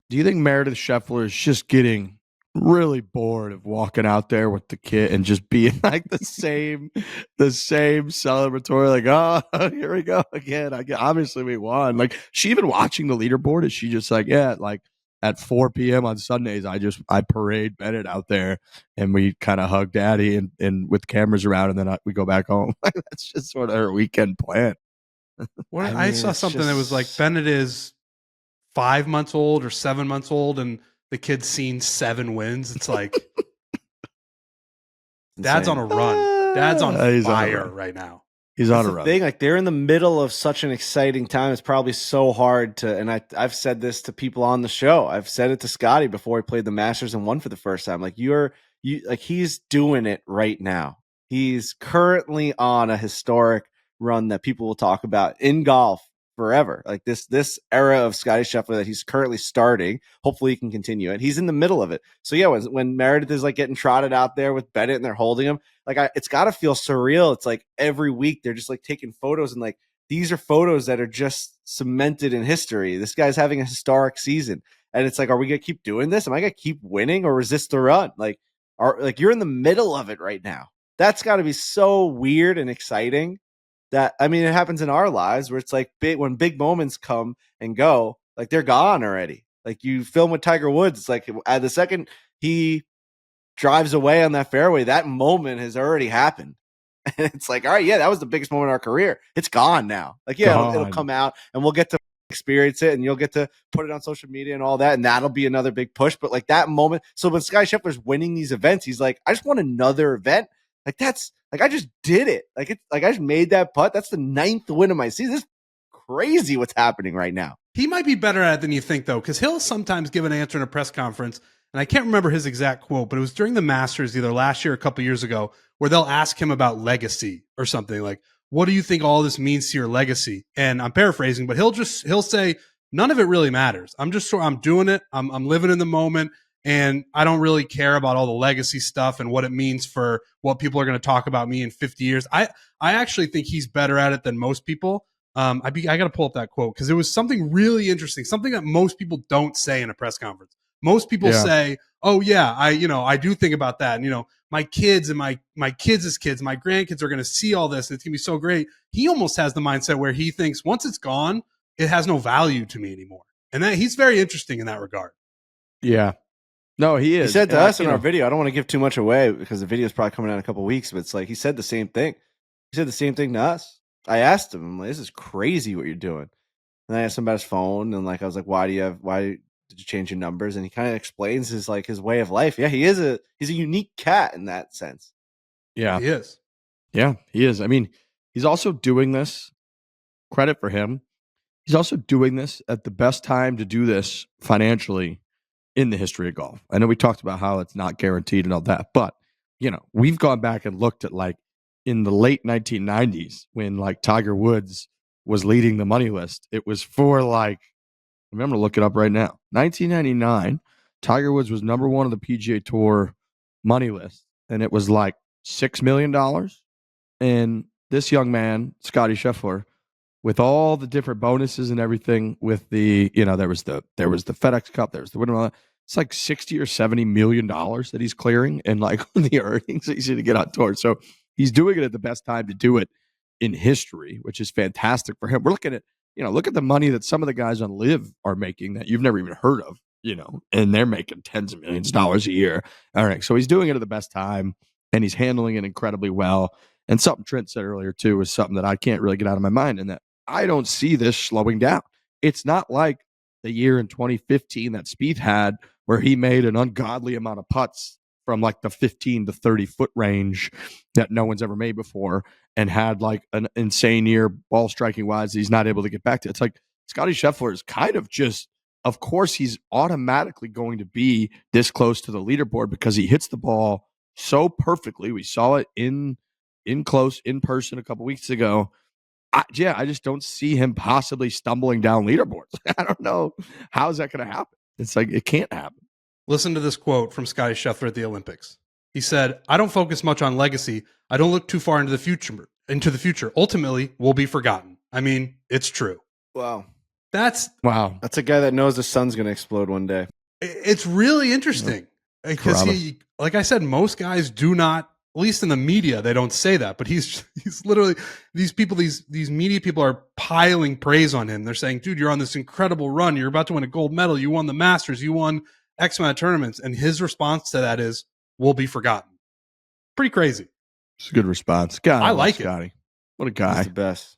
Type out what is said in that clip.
Do you think Meredith Scheffler is just getting really bored of walking out there with the kid and just being like the same celebratory, like, oh, here we go again. Obviously we won. Like, she even watching the leaderboard? Is she just like, yeah, like at 4 p.m. on Sundays, I parade Bennett out there and we kind of hug daddy and with cameras around and then we go back home. Like, that's just sort of her weekend plan. What I I mean, saw it's something that was like just Bennett is 5 months old or 7 months old, and the kid's seen 7 wins. It's like dad's on insane. a run. Dad's on He's on a fire run. right now. He's That's on a the run. thing. Like they're in the middle of such an exciting time. It's probably so hard to. And I've said this to people on the show. I've said it to Scotty before he played the Masters and won for the first time. Like like he's doing it right now. He's currently on a historic run that people will talk about in golf forever. Like this era of Scottie Scheffler that he's currently starting. Hopefully he can continue it. He's in the middle of it. So yeah, when Meredith is like getting trotted out there with Bennett and they're holding him, like it's got to feel surreal. It's like every week they're just like taking photos and like these are photos that are just cemented in history. This guy's having a historic season, and it's like, are we gonna keep doing this? Am I gonna keep winning or resist the run? Like you're in the middle of it right now. That's got to be so weird and exciting. That I mean, it happens in our lives where it's like when big moments come and go, like they're gone already. Like you film with Tiger Woods, it's like at the second he drives away on that fairway, that moment has already happened. And it's like, all right, yeah, that was the biggest moment in our career. It's gone now. Like, yeah, it'll Gone. come out and we'll get to experience it and you'll get to put it on social media and all that. And that'll be another big push. But like that moment, so when Scottie Scheffler's winning these events, he's like, I just want another event. Like that's like I just did it. Like it's like I just made that putt. That's the 9th win of my season. This is crazy what's happening right now. He might be better at it than you think, though, because he'll sometimes give an answer in a press conference. And I can't remember his exact quote, but it was during the Masters either last year or a couple years ago where they'll ask him about legacy or something like, what do you think all this means to your legacy? And I'm paraphrasing, but he'll say, none of it really matters. I'm doing it. I'm living in the moment. And I don't really care about all the legacy stuff and what it means for what people are going to talk about me in 50 years. I actually think he's better at it than most people. I got to pull up that quote because it was something really interesting, something that most people don't say in a press conference. Most people say, "Oh yeah, I do think about that." And my kids and my kids' kids, my grandkids are going to see all this, and it's going to be so great. He almost has the mindset where he thinks once it's gone, it has no value to me anymore, and that he's very interesting in that regard. Yeah. No, he He is. said to And us in our video, I don't want to give too much away because the video is probably coming out in a couple of weeks, but it's like he said the same thing. He said the same thing to us. I asked him, I'm like, this is crazy what you're doing. And I asked him about his phone and like I was like, why did you change your numbers? And he kind of explains his way of life. Yeah, he's a unique cat in that sense. Yeah. He is. Yeah, he is. I mean, he's also doing this, credit for him. He's also doing this at the best time to do this financially in the history of golf. I know we talked about how it's not guaranteed and all that, but we've gone back and looked at like in the late 1990s when like Tiger Woods was leading the money list. It was for like, I'm going to look it up right now. 1999, Tiger Woods was number one on the PGA Tour money list, and it was like $6 million. And this young man, Scottie Scheffler, with all the different bonuses and everything, with the there was the FedEx Cup, there was the winner. It's like $60 or $70 million that he's clearing, and like the earnings that he's going to get on tour. So he's doing it at the best time to do it in history, which is fantastic for him. We're looking at look at the money that some of the guys on Live are making that you've never even heard of, and they're making tens of millions of dollars a year. All right, so he's doing it at the best time, and he's handling it incredibly well. And something Trent said earlier too is something that I can't really get out of my mind, and that I don't see this slowing down. It's not like the year in 2015 that Spieth had where he made an ungodly amount of putts from like the 15 to 30 foot range that no one's ever made before and had like an insane year ball striking wise that he's not able to get back to. It's like Scottie Scheffler is kind of just, of course, he's automatically going to be this close to the leaderboard because he hits the ball so perfectly. We saw it in close, in person a couple weeks ago. I just don't see him possibly stumbling down leaderboards. I don't know. How is that going to happen? It's like, it can't happen. Listen to this quote from Scottie Scheffler at the Olympics. He said, "I don't focus much on legacy. I don't look too far into the future. Ultimately, we'll be forgotten." I mean, it's true. Wow. That's Wow. That's a guy that knows the sun's going to explode one day. it's really interesting because he, like I said, most guys do not, at least in the media, they don't say that, but he's literally, these people, these media people are piling praise on him. They're saying, dude, you're on this incredible run. You're about to win a gold medal. You won the Masters. You won X amount of tournaments. And his response to that is, we'll be forgotten. Pretty crazy. It's a good response. God, I like it. Scottie. What a guy. He's the best.